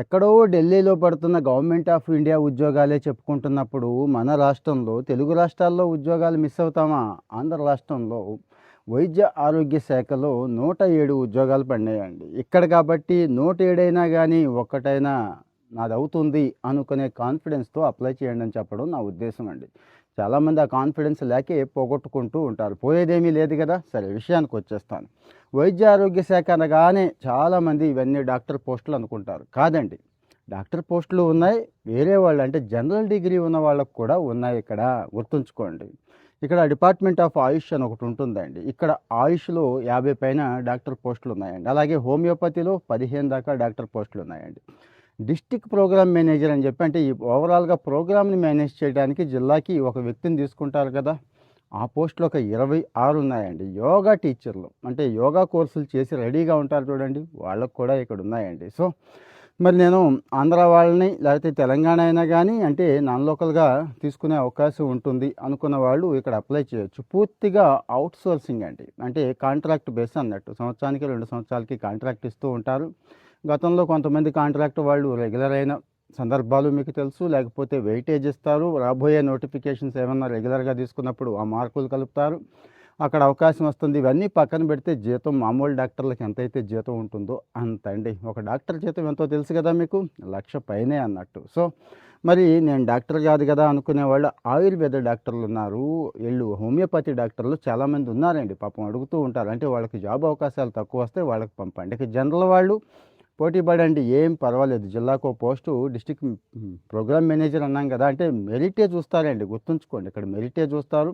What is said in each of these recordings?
ఎక్కడో ఢిల్లీలో పడుతున్న గవర్నమెంట్ ఆఫ్ ఇండియా ఉద్యోగాలే చెప్పుకుంటున్నప్పుడు మన రాష్ట్రంలో తెలుగు రాష్ట్రాల్లో ఉద్యోగాలు మిస్ అవుతామా? ఆంధ్ర రాష్ట్రంలో వైద్య ఆరోగ్య శాఖలో 107 ఉద్యోగాలు పడినాయండి. ఇక్కడ కాబట్టి 107 అయినా కానీ ఒక్కటైనా నాదవుతుంది అనుకునే కాన్ఫిడెన్స్తో అప్లై చేయండి అని చెప్పడం నా ఉద్దేశం అండి. చాలామంది ఆ కాన్ఫిడెన్స్ లేకే పోగొట్టుకుంటూ ఉంటారు. పోయేదేమీ లేదు కదా. సరే, విషయానికి వచ్చేస్తాను. వైద్య ఆరోగ్య శాఖ అనగానే చాలామంది ఇవన్నీ డాక్టర్ పోస్టులు అనుకుంటారు. కాదండి, డాక్టర్ పోస్టులు ఉన్నాయి, వేరే వాళ్ళు అంటే జనరల్ డిగ్రీ ఉన్న వాళ్ళకు కూడా ఉన్నాయి. ఇక్కడ గుర్తుంచుకోండి. ఇక్కడ డిపార్ట్మెంట్ ఆఫ్ ఆయుష్ అని ఒకటి ఉంటుందండి. ఇక్కడ ఆయుష్లో 50 పైన డాక్టర్ పోస్టులు ఉన్నాయండి. అలాగే హోమియోపతిలో 15 దాకా డాక్టర్ పోస్టులు ఉన్నాయండి. డిస్ట్రిక్ట్ ప్రోగ్రామ్ మేనేజర్ అని చెప్పి, అంటే ఈ ఓవరాల్గా ప్రోగ్రామ్ని మేనేజ్ చేయడానికి జిల్లాకి ఒక వ్యక్తిని తీసుకుంటారు కదా, ఆ పోస్టులు ఒక 26 ఉన్నాయండి. యోగా టీచర్లు అంటే యోగా కోర్సులు చేసి రెడీగా ఉంటారు చూడండి, వాళ్ళకు కూడా ఇక్కడ ఉన్నాయండి. సో మరి నేను ఆంధ్ర వాళ్ళని లేకపోతే తెలంగాణ అయినా కానీ అంటే నాన్ లోకల్గా తీసుకునే అవకాశం ఉంటుంది అనుకున్న వాళ్ళు ఇక్కడ అప్లై చేయొచ్చు. పూర్తిగా అవుట్ సోర్సింగ్ అండి, అంటే కాంట్రాక్ట్ బేస్ అన్నట్టు. సంవత్సరానికి 2 సంవత్సరాలకి కాంట్రాక్ట్ ఇస్తూ ఉంటారు. గతంలో కొంతమంది కాంట్రాక్ట్ వాళ్ళు రెగ్యులర్ అయిన సందర్భాలు మీకు తెలుసు. లేకపోతే వెయిటేజ్ ఇస్తారు. రాబోయే నోటిఫికేషన్స్ ఏమన్నా రెగ్యులర్గా తీసుకున్నప్పుడు ఆ మార్కులు కలుపుతారు, అక్కడ అవకాశం వస్తుంది. ఇవన్నీ పక్కన పెడితే జీతం మామూలు డాక్టర్లకు ఎంతైతే జీతం ఉంటుందో అంత అండి. ఒక డాక్టర్ జీతం ఎంతో తెలుసు కదా మీకు, 1,00,000 పైనే అన్నట్టు. సో మరి నేను డాక్టర్ కాదు కదా అనుకునే వాళ్ళు ఆయుర్వేద డాక్టర్లు ఉన్నారు, హోమియోపతి డాక్టర్లు చాలామంది ఉన్నారండి. పాపం అడుగుతూ ఉంటారు, అంటే వాళ్ళకి జాబ్ అవకాశాలు తక్కువ వస్తే వాళ్ళకి పంపండి. ఇక జనరల్ వాళ్ళు పోటీ పడండి, ఏం పర్వాలేదు. జిల్లాకు పోస్టు డిస్ట్రిక్ట్ ప్రోగ్రామ్ మేనేజర్ అన్నాం కదా, అంటే మెరిటే చూస్తారండి. గుర్తుంచుకోండి, ఇక్కడ మెరిటే చూస్తారు.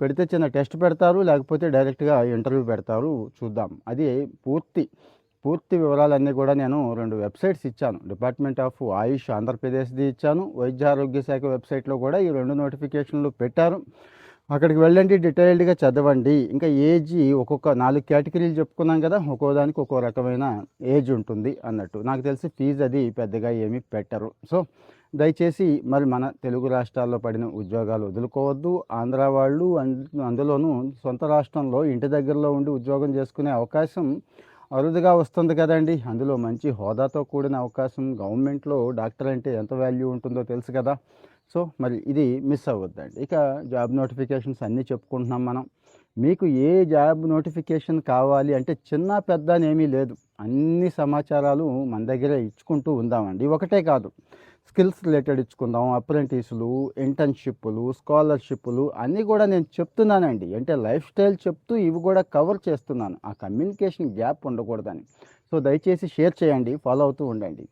పెడితే చిన్న టెస్ట్ పెడతారు, లేకపోతే డైరెక్ట్గా ఇంటర్వ్యూ పెడతారు. చూద్దాం. అది పూర్తి వివరాలన్నీ కూడా నేను 2 వెబ్సైట్స్ ఇచ్చాను. డిపార్ట్మెంట్ ఆఫ్ ఆయుష్ ఆంధ్రప్రదేశ్ది ఇచ్చాను, వైద్య ఆరోగ్య శాఖ వెబ్సైట్లో కూడా ఈ 2 నోటిఫికేషన్లు పెట్టారు. అక్కడికి వెళ్ళండి, డీటెయిల్డ్గా చదవండి. ఇంకా ఏజ్ ఒక్కొక్క 4 కేటగిరీలు చెప్పుకున్నాం కదా, ఒక్కో దానికి ఒక్కో రకమైన ఏజ్ ఉంటుంది అన్నట్టు. నాకు తెలిసి ఫీజు అది పెద్దగా ఏమీ పెట్టరు. సో దయచేసి మరి మన తెలుగు రాష్ట్రాల్లో పడిన ఉద్యోగాలు వదులుకోవద్దు. ఆంధ్ర వాళ్ళు అందులోనూ సొంత రాష్ట్రంలో ఇంటి దగ్గరలో ఉండి ఉద్యోగం చేసుకునే అవకాశం అరుదుగా వస్తుంది కదండి. అందులో మంచి హోదాతో కూడిన అవకాశం. గవర్నమెంట్లో డాక్టర్ అంటే ఎంత వాల్యూ ఉంటుందో తెలుసు కదా. సో మరి ఇది మిస్ అవ్వద్దండి. ఇక జాబ్ నోటిఫికేషన్స్ అన్నీ చెప్పుకుంటున్నాం మనం. మీకు ఏ జాబ్ నోటిఫికేషన్ కావాలి అంటే చిన్న పెద్ద అని ఏమీ లేదు, అన్ని సమాచారాలు మన దగ్గరే ఇచ్చుకుంటూ ఉందామండి. ఒకటే కాదు, స్కిల్స్ రిలేటెడ్ ఇచ్చుకుందాం, అప్రెంటిస్లు, ఇంటర్న్షిప్పులు, స్కాలర్షిప్లు అన్నీ కూడా నేను చెప్తున్నానండి. అంటే లైఫ్ స్టైల్ చెప్తూ ఇవి కూడా కవర్ చేస్తున్నాను, ఆ కమ్యూనికేషన్ గ్యాప్ ఉండకూడదని. సో దయచేసి షేర్ చేయండి, ఫాలో అవుతూ ఉండండి.